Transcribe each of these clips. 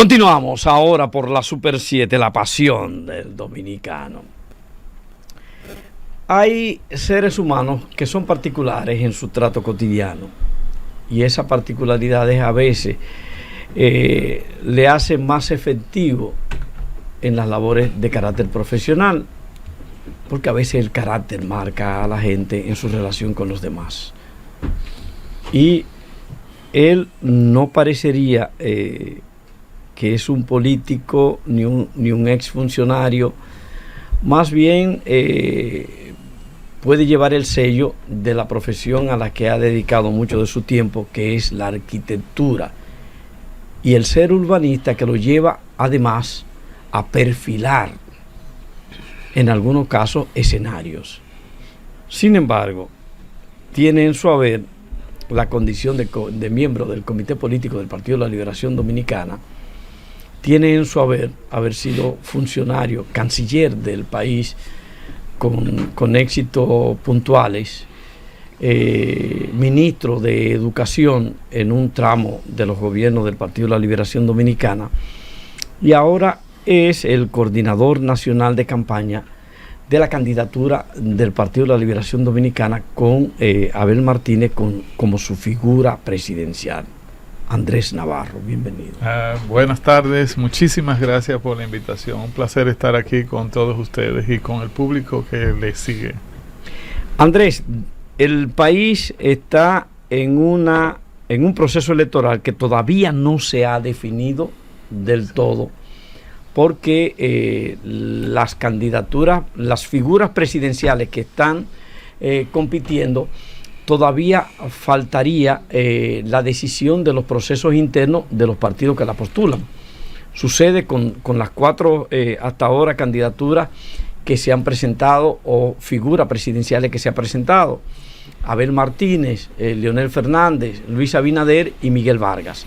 Continuamos ahora por la Super 7, la pasión del dominicano. Hay seres humanos que son particulares en su trato cotidiano y esas particularidades a veces le hacen más efectivo en las labores de carácter profesional, porque a veces el carácter marca a la gente en su relación con los demás. Y él no parecería que es un político ni un exfuncionario, más bien puede llevar el sello de la profesión a la que ha dedicado mucho de su tiempo, que es la arquitectura, y el ser urbanista, que lo lleva además a perfilar en algunos casos escenarios. Sin embargo, tiene en su haber la condición de miembro del Comité Político del Partido de la Liberación Dominicana, tiene en su haber sido funcionario, canciller del país con éxitos puntuales, ministro de Educación en un tramo de los gobiernos del Partido de la Liberación Dominicana, y ahora es el coordinador nacional de campaña de la candidatura del Partido de la Liberación Dominicana con Abel Martínez como su figura presidencial. Andrés Navarro, bienvenido. Buenas tardes, muchísimas gracias por la invitación. Un placer estar aquí con todos ustedes y con el público que les sigue. Andrés, el país está en un proceso electoral que todavía no se ha definido del todo, porque las candidaturas, las figuras presidenciales que están compitiendo, todavía faltaría la decisión de los procesos internos de los partidos que la postulan. Sucede con las 4 hasta ahora candidaturas que se han presentado o figuras presidenciales que se han presentado: Abel Martínez, Leonel Fernández, Luis Abinader y Miguel Vargas.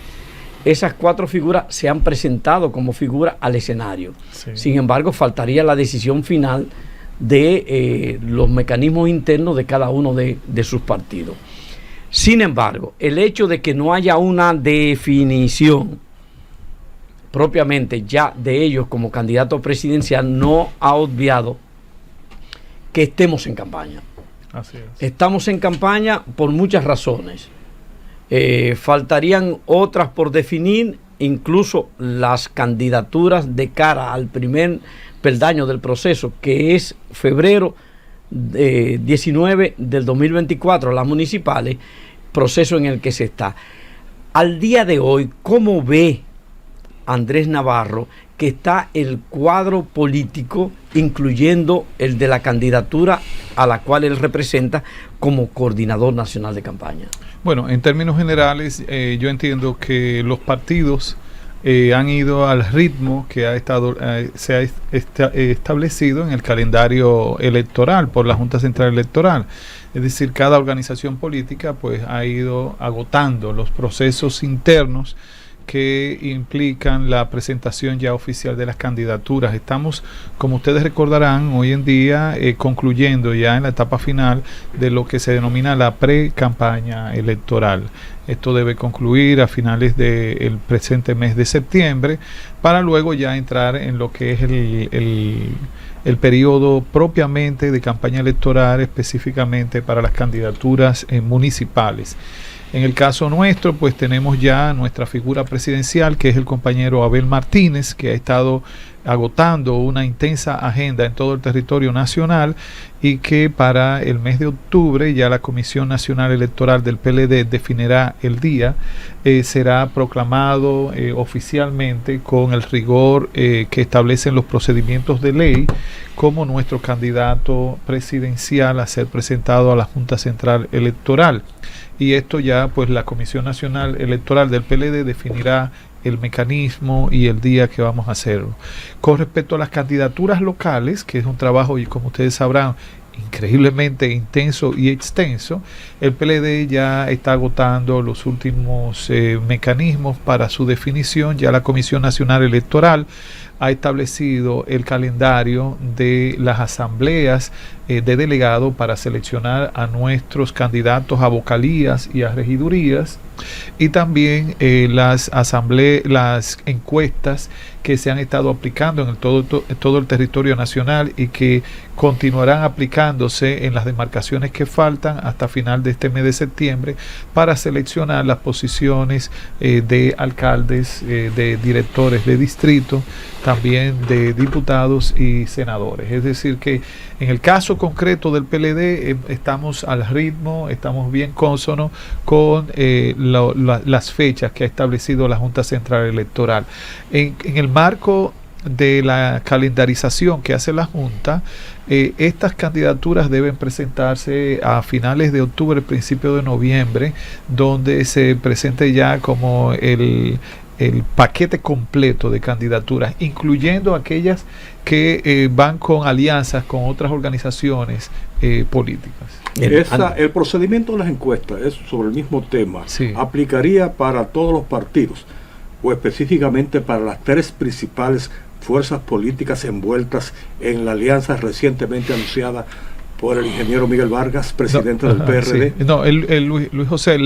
Esas 4 figuras se han presentado como figuras al escenario. Sí. Sin embargo, faltaría la decisión final de los mecanismos internos de cada uno de sus partidos. Sin embargo, el hecho de que no haya una definición propiamente ya de ellos como candidato presidencial no ha obviado que estemos en campaña. Así es. Estamos en campaña por muchas razones. Faltarían otras por definir, incluso las candidaturas de cara al primer peldaño del proceso, que es febrero 19 del 2024, las municipales, proceso en el que se está. Al día de hoy, ¿cómo ve Andrés Navarro que está el cuadro político, incluyendo el de la candidatura a la cual él representa como coordinador nacional de campaña? Bueno, en términos generales, yo entiendo que los partidos han ido al ritmo que se ha establecido en el calendario electoral por la Junta Central Electoral. Es decir, cada organización política pues ha ido agotando los procesos internos que implican la presentación ya oficial de las candidaturas. Estamos, como ustedes recordarán, hoy en día concluyendo ya en la etapa final de lo que se denomina la pre-campaña electoral. Esto debe concluir a finales del presente mes de septiembre, para luego ya entrar en lo que es el periodo propiamente de campaña electoral, específicamente para las candidaturas municipales. En el caso nuestro, pues tenemos ya nuestra figura presidencial, que es el compañero Abel Martínez, que ha estado agotando una intensa agenda en todo el territorio nacional, y que para el mes de octubre ya la Comisión Nacional Electoral del PLD definirá el día. Será proclamado oficialmente con el rigor que establecen los procedimientos de ley como nuestro candidato presidencial a ser presentado a la Junta Central Electoral. Y esto ya pues la Comisión Nacional Electoral del PLD definirá el mecanismo y el día que vamos a hacerlo. Con respecto a las candidaturas locales, que es un trabajo, y como ustedes sabrán, increíblemente intenso y extenso, el PLD ya está agotando los últimos mecanismos para su definición. Ya la Comisión Nacional Electoral ha establecido el calendario de las asambleas de delegados para seleccionar a nuestros candidatos a vocalías y a regidurías, y también las encuestas que se han estado aplicando en todo el territorio nacional y que continuarán aplicándose en las demarcaciones que faltan hasta final de este mes de septiembre para seleccionar las posiciones de alcaldes, de directores de distrito, también de diputados y senadores. Es decir que en el caso concreto del PLD estamos al ritmo, estamos bien cónsonos con las fechas que ha establecido la Junta Central Electoral. En el marco de la calendarización que hace la Junta, estas candidaturas deben presentarse a finales de octubre, principio de noviembre, donde se presente ya como el paquete completo de candidaturas, incluyendo aquellas que van con alianzas con otras organizaciones políticas. El procedimiento de las encuestas es sobre el mismo tema. Sí. ¿Aplicaría para todos los partidos o específicamente para las tres principales fuerzas políticas envueltas en la alianza recientemente anunciada por el ingeniero Miguel Vargas, presidente del PRD? Sí. No, Luis José,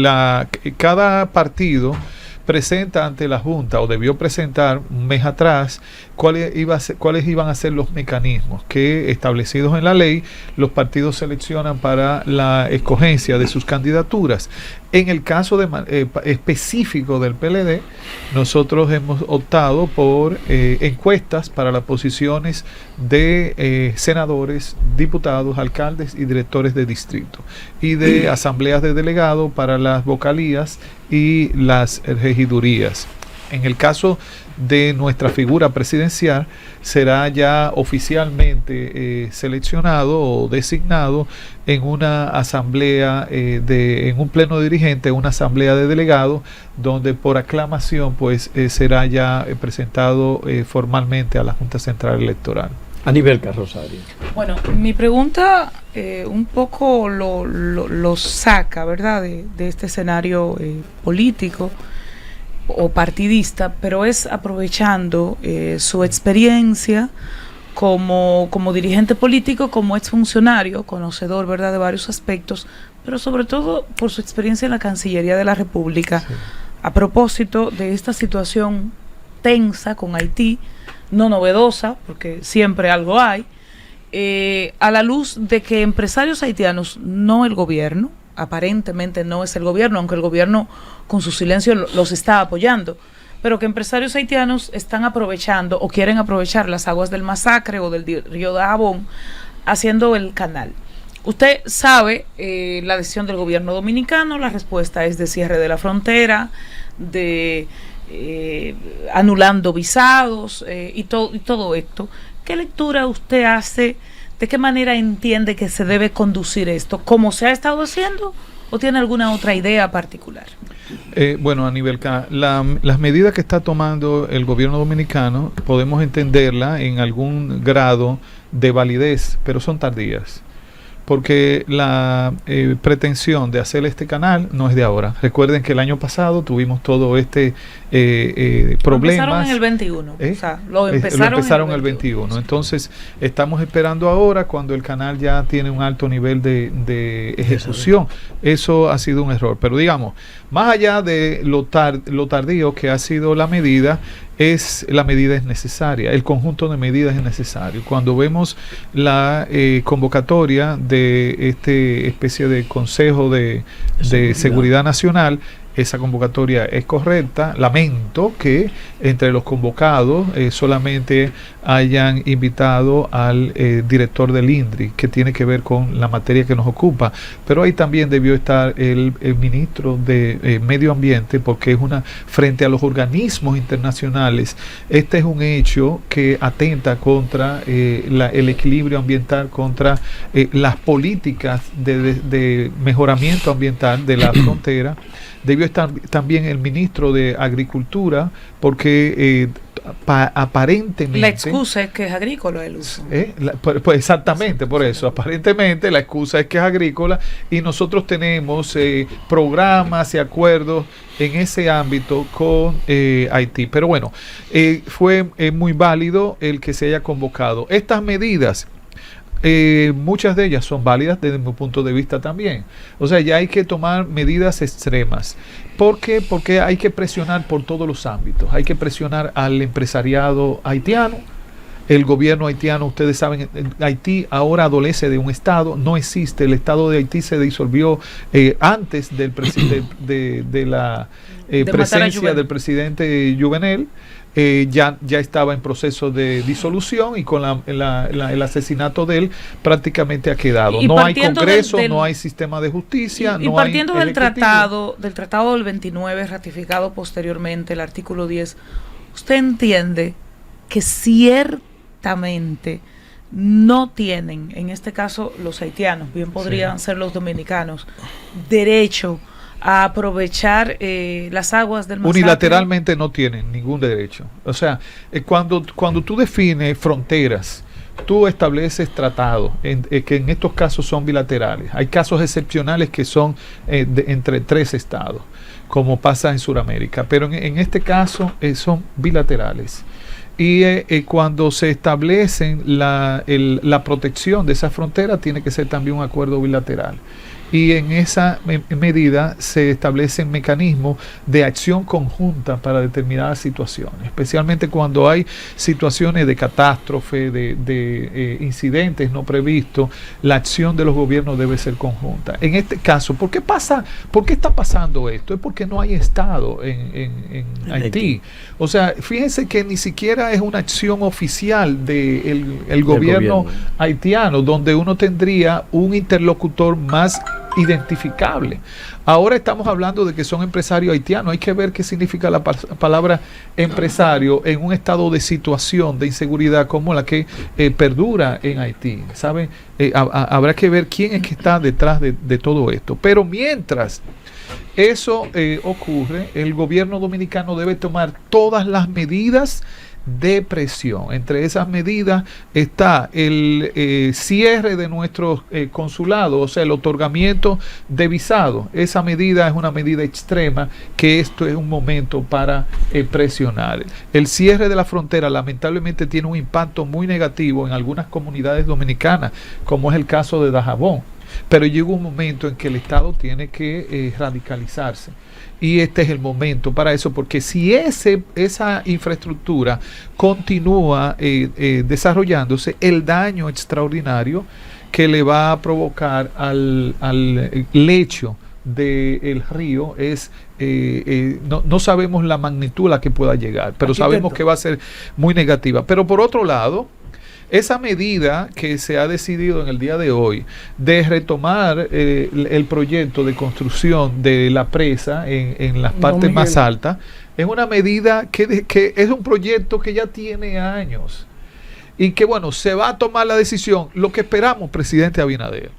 cada partido presenta ante la Junta, o debió presentar un mes atrás, cuáles iban a ser los mecanismos que, establecidos en la ley, los partidos seleccionan para la escogencia de sus candidaturas. En el caso específico del PLD, nosotros hemos optado por encuestas para las posiciones de senadores, diputados, alcaldes y directores de distrito, y de asambleas de delegados para las vocalías y las regidurías. En el caso de nuestra figura presidencial, será ya oficialmente seleccionado o designado en una asamblea, en un pleno dirigente, una asamblea de delegados, donde por aclamación pues será ya presentado formalmente a la Junta Central Electoral. Anibelka Rosario. Bueno, mi pregunta un poco lo saca, ¿verdad?, de este escenario político o partidista, pero es aprovechando su experiencia como dirigente político, como exfuncionario, conocedor, ¿verdad?, de varios aspectos, pero sobre todo por su experiencia en la Cancillería de la República, sí, a propósito de esta situación tensa con Haití, no novedosa, porque siempre algo hay, a la luz de que empresarios haitianos, no el gobierno, aparentemente no es el gobierno, aunque el gobierno con su silencio los está apoyando, pero que empresarios haitianos están aprovechando o quieren aprovechar las aguas del Masacre o del río Dajabón haciendo el canal. Usted sabe la decisión del gobierno dominicano, la respuesta es de cierre de la frontera, de anulando visados y todo esto. ¿Qué lectura usted hace? ¿De qué manera entiende que se debe conducir esto? ¿Cómo se ha estado haciendo o tiene alguna otra idea particular? Bueno, Anibelka, las medidas que está tomando el gobierno dominicano podemos entenderla en algún grado de validez, pero son tardías. Porque la pretensión de hacer este canal no es de ahora. Recuerden que el año pasado tuvimos todo este problemas. Empezaron en el 21. O sea, lo empezaron en el 21. Entonces, estamos esperando ahora cuando el canal ya tiene un alto nivel de ejecución. Eso ha sido un error. Pero digamos, más allá de lo tardío que ha sido la medida es necesaria, el conjunto de medidas es necesario. Cuando vemos la convocatoria de este especie de Consejo de Seguridad Nacional, esa convocatoria es correcta. Lamento que entre los convocados solamente hayan invitado al director del INDRI, que tiene que ver con la materia que nos ocupa, pero ahí también debió estar el ministro de Medio Ambiente, porque es frente a los organismos internacionales, este es un hecho que atenta contra el equilibrio ambiental, contra las políticas de mejoramiento ambiental de la frontera. Debió estar también el ministro de Agricultura, porque aparentemente... La excusa es que es agrícola el uso. Pues exactamente, por eso. Aparentemente la excusa es que es agrícola y nosotros tenemos programas y acuerdos en ese ámbito con Haití. Pero bueno, fue muy válido el que se haya convocado. Estas medidas, muchas de ellas son válidas desde mi punto de vista también. O sea, ya hay que tomar medidas extremas. ¿Por qué? Porque hay que presionar por todos los ámbitos. Hay que presionar al empresariado haitiano. El gobierno haitiano, ustedes saben, Haití ahora adolece de un Estado, no existe. El Estado de Haití se disolvió antes del de la presencia del presidente Jovenel. Ya estaba en proceso de disolución y con el asesinato de él prácticamente ha quedado. No hay Congreso, no hay sistema de justicia. Y partiendo del tratado del 29 ratificado posteriormente, el artículo 10, ¿usted entiende que ciertamente no tienen, en este caso los haitianos, bien podrían ser los dominicanos, derecho a aprovechar las aguas del Masacre? Unilateralmente no tienen ningún derecho. O sea, cuando tú defines fronteras, tú estableces tratados, que en estos casos son bilaterales. Hay casos excepcionales que son entre 3 estados, como pasa en Sudamérica, pero en este caso son bilaterales. Y cuando se establecen la protección de esa frontera, tiene que ser también un acuerdo bilateral. Y en esa medida se establecen mecanismos de acción conjunta para determinadas situaciones, especialmente cuando hay situaciones de catástrofe, de incidentes no previstos. La acción de los gobiernos debe ser conjunta. En este caso, ¿por qué está pasando esto? Es porque no hay Estado en Haití. O sea, fíjense que ni siquiera es una acción oficial del gobierno haitiano, donde uno tendría un interlocutor más identificable. Ahora estamos hablando de que son empresarios haitianos. Hay que ver qué significa la palabra empresario en un estado de situación de inseguridad como la que perdura en Haití. ¿Saben? Habrá que ver quién es que está detrás de todo esto. Pero mientras eso ocurre, el gobierno dominicano debe tomar todas las medidas de presión. Entre esas medidas está el cierre de nuestros consulados, o sea, el otorgamiento de visados. Esa medida es una medida extrema, que esto es un momento para presionar. El cierre de la frontera lamentablemente tiene un impacto muy negativo en algunas comunidades dominicanas, como es el caso de Dajabón. Pero llega un momento en que el Estado tiene que radicalizarse. Y este es el momento para eso, porque si esa infraestructura continúa desarrollándose, el daño extraordinario que le va a provocar al lecho del río es, no sabemos la magnitud a la que pueda llegar, pero sabemos que va a ser muy negativa. Pero por otro lado, esa medida que se ha decidido en el día de hoy de retomar el proyecto de construcción de la presa en las partes más altas, es una medida que es un proyecto que ya tiene años y que, bueno, se va a tomar la decisión. Lo que esperamos, presidente Abinader,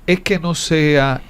es que no sea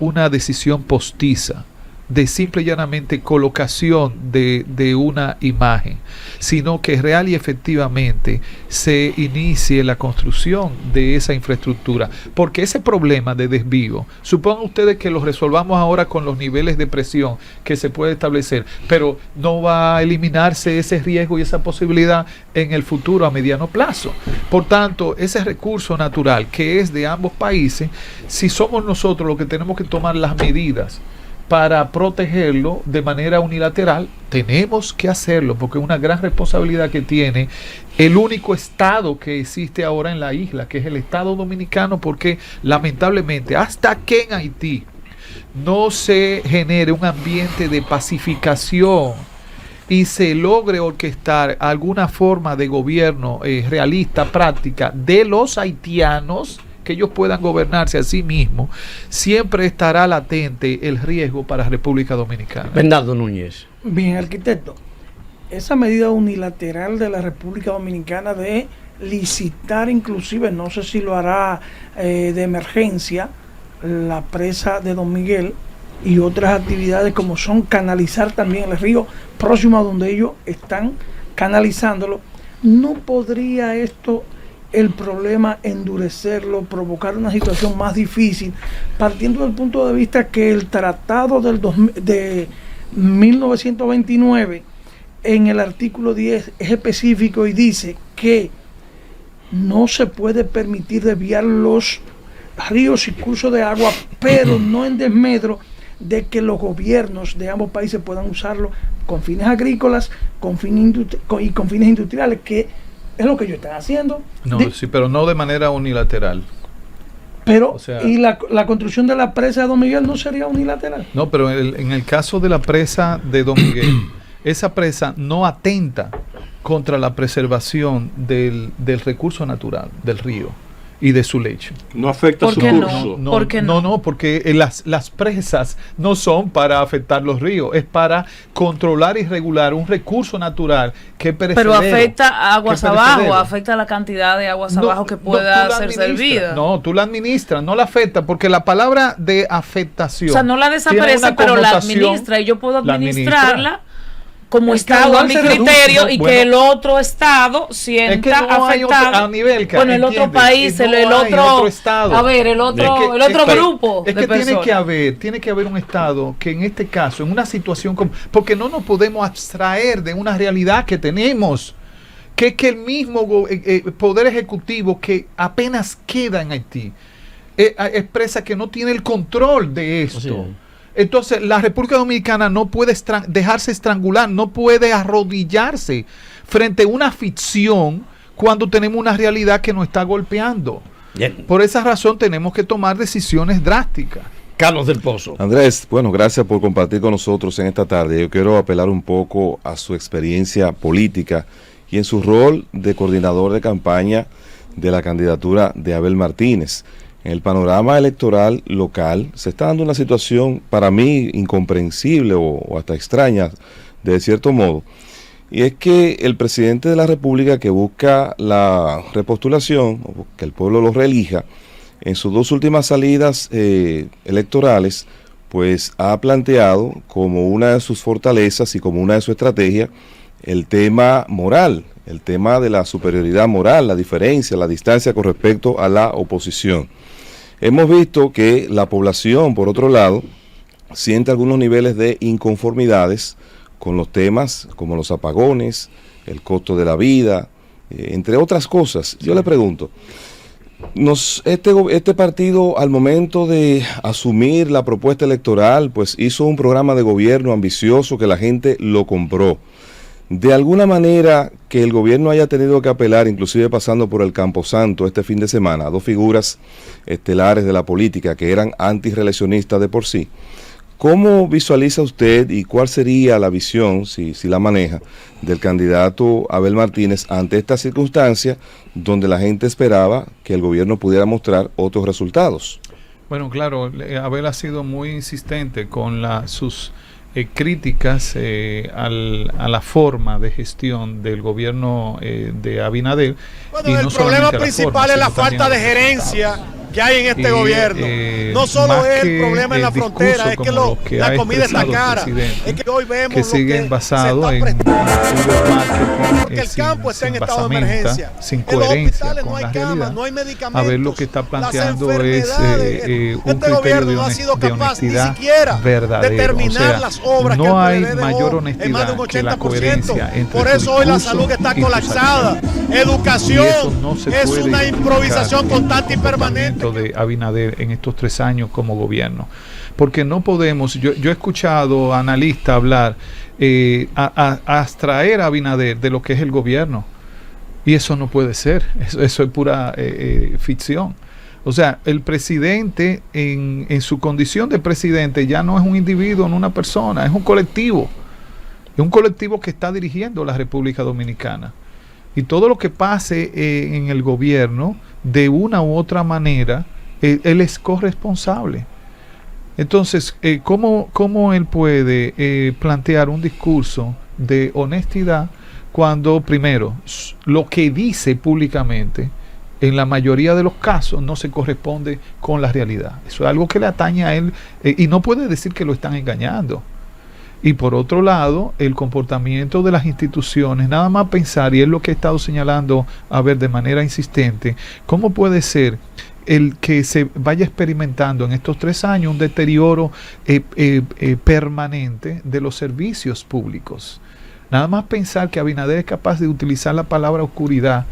una decisión postiza de simple y llanamente colocación de una imagen, sino que real y efectivamente se inicie la construcción de esa infraestructura, porque ese problema de desvío, supongan ustedes que lo resolvamos ahora con los niveles de presión que se puede establecer, pero no va a eliminarse ese riesgo y esa posibilidad en el futuro a mediano plazo. Por tanto, ese recurso natural que es de ambos países, si somos nosotros los que tenemos que tomar las medidas para protegerlo de manera unilateral, tenemos que hacerlo, porque es una gran responsabilidad que tiene el único Estado que existe ahora en la isla, que es el Estado Dominicano, porque lamentablemente hasta que en Haití no se genere un ambiente de pacificación y se logre orquestar alguna forma de gobierno realista, práctica de los haitianos, que ellos puedan gobernarse a sí mismos, siempre estará latente el riesgo para la República Dominicana. Bernardo Núñez. Bien, arquitecto, esa medida unilateral de la República Dominicana de licitar, inclusive, no sé si lo hará de emergencia, la presa de Don Miguel y otras actividades como son canalizar también el río próximo a donde ellos están canalizándolo, ¿no podría esto, el problema, endurecerlo, provocar una situación más difícil, partiendo del punto de vista que el tratado de 1929 en el artículo 10 es específico y dice que no se puede permitir desviar los ríos y cursos de agua, pero no en desmedro de que los gobiernos de ambos países puedan usarlo con fines agrícolas, con fines industriales, que es lo que ellos están haciendo. No, sí, pero no de manera unilateral. Pero, o sea, ¿y la construcción de la presa de Don Miguel no sería unilateral? No, pero en el caso de la presa de Don Miguel, esa presa no atenta contra la preservación del recurso natural, del río y de su lecho. No afecta su curso. ¿Por qué no? No, porque las presas no son para afectar los ríos, es para controlar y regular un recurso natural que pero afecta aguas abajo, afecta la cantidad de aguas abajo que pueda ser servida. No, tú la administras, no la afecta, porque la palabra de afectación, o sea, no la desaparece, pero la administra, y yo puedo administrarla como Estado a mi criterio, y bueno, que el otro Estado sienta afectado. A nivel, bueno, el otro país, el otro Estado. A ver, el otro grupo de personas. Tiene que haber un Estado que en este caso, en una situación como, porque no nos podemos abstraer de una realidad que tenemos, que es que el mismo Poder Ejecutivo que apenas queda en Haití expresa que no tiene el control de esto. Sí. Entonces, la República Dominicana no puede dejarse estrangular, no puede arrodillarse frente a una ficción cuando tenemos una realidad que nos está golpeando. Bien. Por esa razón tenemos que tomar decisiones drásticas. Carlos del Pozo. Andrés, bueno, gracias por compartir con nosotros en esta tarde. Yo quiero apelar un poco a su experiencia política y en su rol de coordinador de campaña de la candidatura de Abel Martínez. En el panorama electoral local se está dando una situación para mí incomprensible o hasta extraña de cierto modo, y es que el presidente de la República, que busca la repostulación, o que el pueblo lo reelija, en sus dos últimas salidas electorales, pues ha planteado como una de sus fortalezas y como una de sus estrategias el tema moral, el tema de la superioridad moral, la diferencia, la distancia con respecto a la oposición. Hemos visto que la población, por otro lado, siente algunos niveles de inconformidades con los temas como los apagones, el costo de la vida, entre otras cosas. Yo le pregunto, este partido, al momento de asumir la propuesta electoral, pues hizo un programa de gobierno ambicioso que la gente lo compró. De alguna manera que el gobierno haya tenido que apelar, inclusive pasando por el Camposanto este fin de semana, a dos figuras estelares de la política que eran antirreeleccionistas de por sí. ¿Cómo visualiza usted y cuál sería la visión, si la maneja, del candidato Abel Martínez ante esta circunstancia donde la gente esperaba que el gobierno pudiera mostrar otros resultados? Bueno, claro, Abel ha sido muy insistente con sus críticas a la forma de gestión del gobierno de Abinader. Bueno, y el problema principal es la falta de gerencia que hay en este gobierno. No solo es el problema en la frontera, es que la comida está cara. Es que hoy vemos que siguen basados en marketing, porque el campo está en estado de emergencia. Sin coherencia en los hospitales no hay camas, no hay medicamentos. A ver, lo que está planteando es un criterio de honestidad verdadero. De terminar las obras no hay mayor honestidad que la coherencia entre por eso hoy la salud está colapsada. Educación es una improvisación constante y permanente de Abinader en estos 3 años como gobierno, porque no podemos, yo he escuchado a analistas hablar a abstraer a Abinader de lo que es el gobierno, y eso no puede ser, eso es pura ficción. O sea, el presidente en su condición de presidente ya no es un individuo, no una persona, es un colectivo que está dirigiendo la República Dominicana. Y todo lo que pase en el gobierno, de una u otra manera, él es corresponsable. Entonces, ¿cómo él puede plantear un discurso de honestidad cuando, primero, lo que dice públicamente, en la mayoría de los casos, no se corresponde con la realidad? Eso es algo que le atañe a él, y no puede decir que lo están engañando. Y por otro lado, el comportamiento de las instituciones, nada más pensar, y es lo que he estado señalando de manera insistente, ¿cómo puede ser el que se vaya experimentando en estos 3 años un deterioro permanente de los servicios públicos? Nada más pensar que Abinader es capaz de utilizar la palabra oscuridad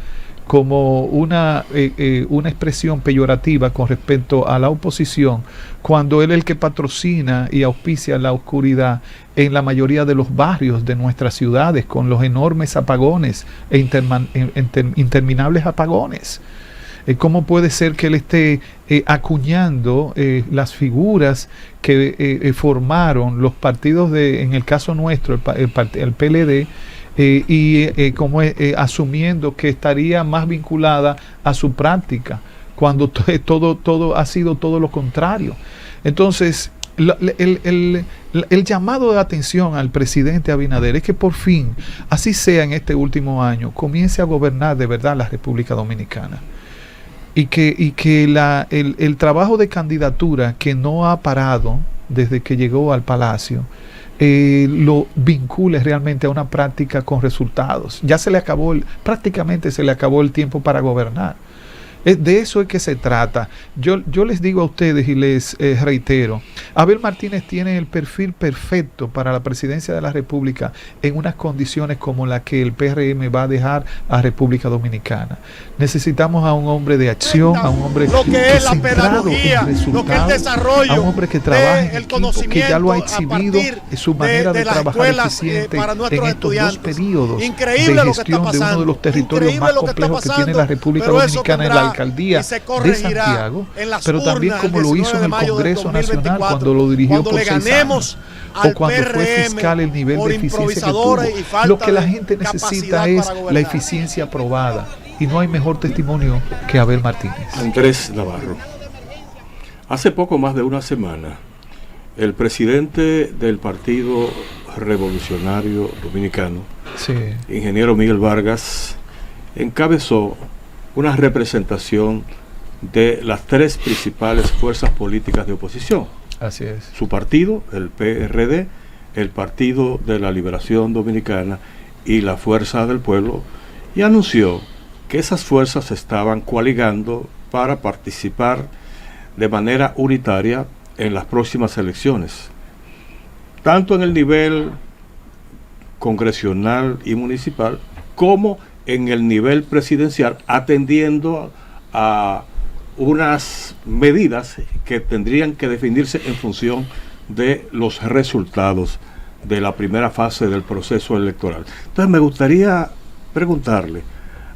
como una expresión peyorativa con respecto a la oposición, cuando él es el que patrocina y auspicia la oscuridad en la mayoría de los barrios de nuestras ciudades, con los enormes apagones e interminables apagones. ¿Cómo puede ser que él esté acuñando las figuras que formaron los partidos en el caso nuestro, el PLD, asumiendo que estaría más vinculada a su práctica, cuando todo ha sido todo lo contrario? Entonces, el llamado de atención al presidente Abinader es que por fin, así sea en este último año, comience a gobernar de verdad la República Dominicana. Y que el trabajo de candidatura que no ha parado desde que llegó al Palacio, lo vincule realmente a una práctica con resultados. Ya prácticamente se le acabó el tiempo para gobernar. De eso es que se trata. Yo les digo a ustedes y les reitero, Abel Martínez tiene el perfil perfecto para la presidencia de la República en unas condiciones como la que el PRM va a dejar a República Dominicana. Necesitamos a un hombre de acción, a un hombre que es la pedagogía, lo que es el desarrollo, a un hombre que trabaja en equipo, que ya lo ha exhibido en su manera de trabajar eficiente en estos 2 periodos de gestión de uno de los territorios más complejos que tiene la República Dominicana en la alcaldía de Santiago, pero también como lo hizo en el Congreso Nacional cuando lo dirigió por 6 años, o cuando fue fiscal, el nivel de eficiencia que tuvo. Lo que la gente necesita es la eficiencia probada, y no hay mejor testimonio que Abel Martínez. Andrés Navarro, hace poco más de una semana, el presidente del Partido Revolucionario Dominicano, ingeniero Miguel Vargas, encabezó una representación de las 3 principales fuerzas políticas de oposición. Así es. Su partido, el PRD, el Partido de la Liberación Dominicana y la Fuerza del Pueblo, y anunció que esas fuerzas se estaban coaligando para participar de manera unitaria en las próximas elecciones, tanto en el nivel congresional y municipal como en el nivel presidencial, atendiendo a unas medidas que tendrían que definirse en función de los resultados de la primera fase del proceso electoral. Entonces me gustaría preguntarle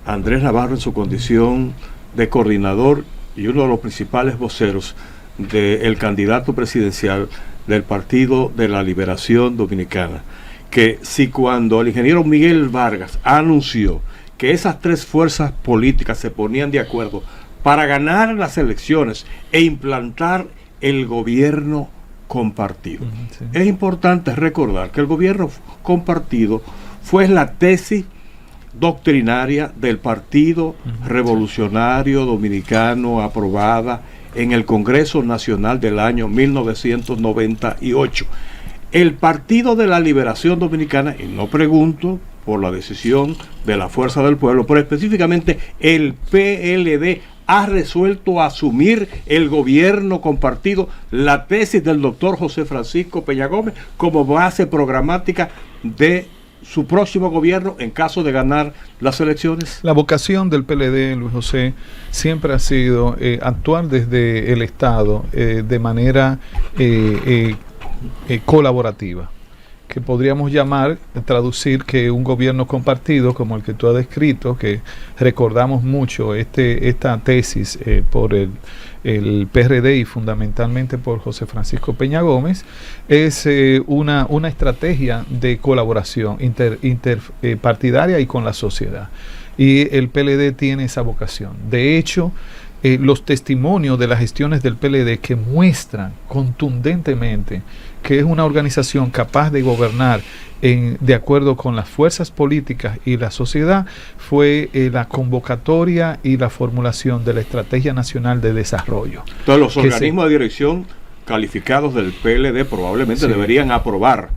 a Andrés Navarro, en su condición de coordinador y uno de los principales voceros del candidato presidencial del Partido de la Liberación Dominicana, que si cuando el ingeniero Miguel Vargas anunció que esas 3 fuerzas políticas se ponían de acuerdo para ganar las elecciones e implantar el gobierno compartido. Sí. Es importante recordar que el gobierno compartido fue la tesis doctrinaria del Partido Revolucionario Dominicano, aprobada en el Congreso Nacional del año 1998. El Partido de la Liberación Dominicana, y no pregunto por la decisión de la Fuerza del Pueblo, pero específicamente el PLD, ha resuelto asumir el gobierno compartido, la tesis del doctor José Francisco Peña Gómez, como base programática de su próximo gobierno en caso de ganar las elecciones. La vocación del PLD, Luis José, siempre ha sido actuar desde el Estado de manera colaborativa, que podríamos traducir que un gobierno compartido como el que tú has descrito, que recordamos mucho esta tesis por el PRD y fundamentalmente por José Francisco Peña Gómez, es una estrategia de colaboración interpartidaria y con la sociedad. Y el PLD tiene esa vocación. De hecho, los testimonios de las gestiones del PLD que muestran contundentemente que es una organización capaz de gobernar de acuerdo con las fuerzas políticas y la sociedad, fue la convocatoria y la formulación de la Estrategia Nacional de Desarrollo. Entonces los organismos de dirección calificados del PLD probablemente deberían aprobar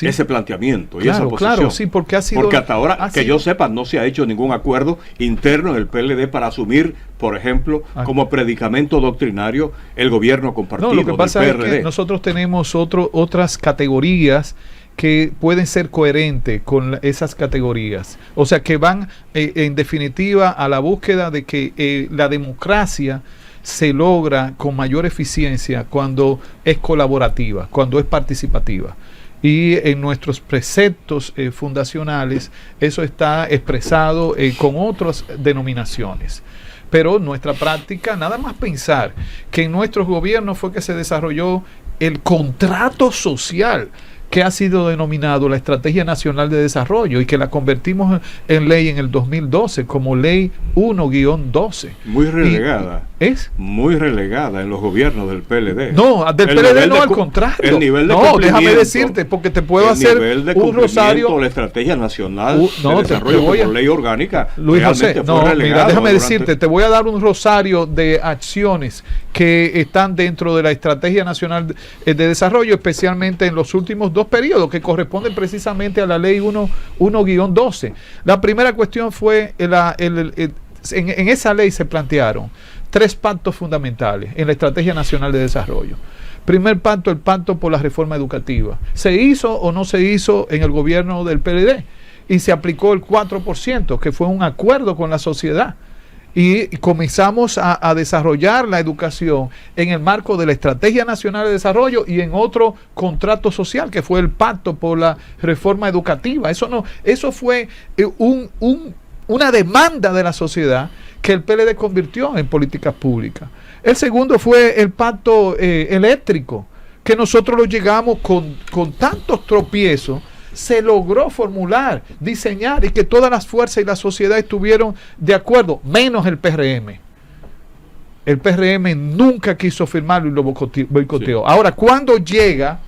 ese planteamiento y claro, esa posición. Claro, sí, porque hasta ahora, que yo sepa, no se ha hecho ningún acuerdo interno en el PLD para asumir, por ejemplo, como predicamento doctrinario el gobierno compartido. No, lo que pasa es que nosotros tenemos otras categorías que pueden ser coherentes con esas categorías. O sea, que van en definitiva a la búsqueda de que la democracia se logra con mayor eficiencia cuando es colaborativa, cuando es participativa. Y en nuestros preceptos fundacionales eso está expresado con otras denominaciones. Pero nuestra práctica, nada más pensar que en nuestros gobiernos fue que se desarrolló el contrato social, que ha sido denominado la Estrategia Nacional de Desarrollo y que la convertimos en ley en el 2012 como Ley 1-12. Muy relegada. ¿Es? Muy relegada en los gobiernos del PLD. No, del PLD no, al contrario. El nivel de no, déjame decirte, porque te puedo hacer un rosario. La Estrategia Nacional de Desarrollo por ley orgánica. Luis José, mira, déjame decirte, te voy a dar un rosario de acciones que están dentro de la Estrategia Nacional de Desarrollo, especialmente en los últimos 2 periodos, que corresponden precisamente a la Ley 1-12. La primera cuestión fue, en esa ley se plantearon 3 pactos fundamentales en la Estrategia Nacional de Desarrollo. Primer pacto, el pacto por la reforma educativa. ¿Se hizo o no se hizo en el gobierno del PLD? Y se aplicó el 4%, que fue un acuerdo con la sociedad. Y comenzamos a desarrollar la educación en el marco de la Estrategia Nacional de Desarrollo y en otro contrato social, que fue el Pacto por la Reforma Educativa. Eso fue una demanda de la sociedad que el PLD convirtió en políticas públicas. El segundo fue el pacto eléctrico, que nosotros lo llegamos con tantos tropiezos, se logró formular, diseñar y que todas las fuerzas y la sociedad estuvieron de acuerdo, menos el PRM. El PRM nunca quiso firmarlo y lo boicoteó. Sí. Ahora, cuando llega,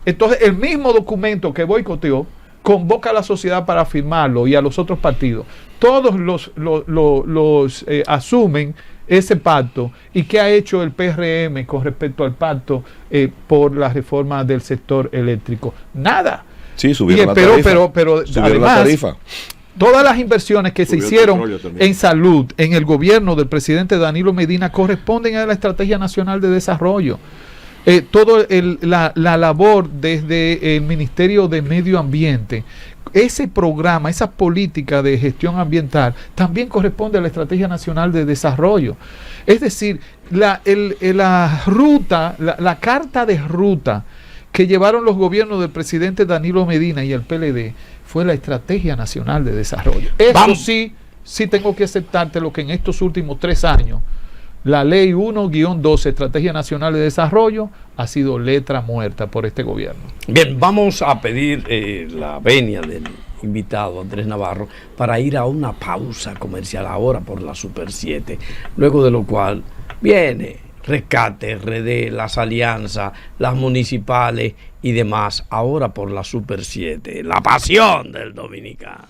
entonces el mismo documento que boicoteó convoca a la sociedad para firmarlo y a los otros partidos. Todos los asumen ese pacto. ¿Y qué ha hecho el PRM con respecto al pacto por la reforma del sector eléctrico? Nada. Sí, subieron la tarifa. Pero además, todas las inversiones que se hicieron en salud en el gobierno del presidente Danilo Medina corresponden a la Estrategia Nacional de Desarrollo. La labor desde el Ministerio de Medio Ambiente, ese programa, esa política de gestión ambiental también corresponde a la Estrategia Nacional de Desarrollo. Es decir, la carta de ruta que llevaron los gobiernos del presidente Danilo Medina y el PLD fue la Estrategia Nacional de Desarrollo. Eso sí tengo que aceptarte lo que en estos últimos 3 años la Ley 1-12, Estrategia Nacional de Desarrollo, ha sido letra muerta por este gobierno. Bien, vamos a pedir la venia del invitado Andrés Navarro para ir a una pausa comercial ahora por la Super 7, luego de lo cual viene Rescate, RD, las alianzas, las municipales y demás, ahora por la Super 7, la pasión del dominicano.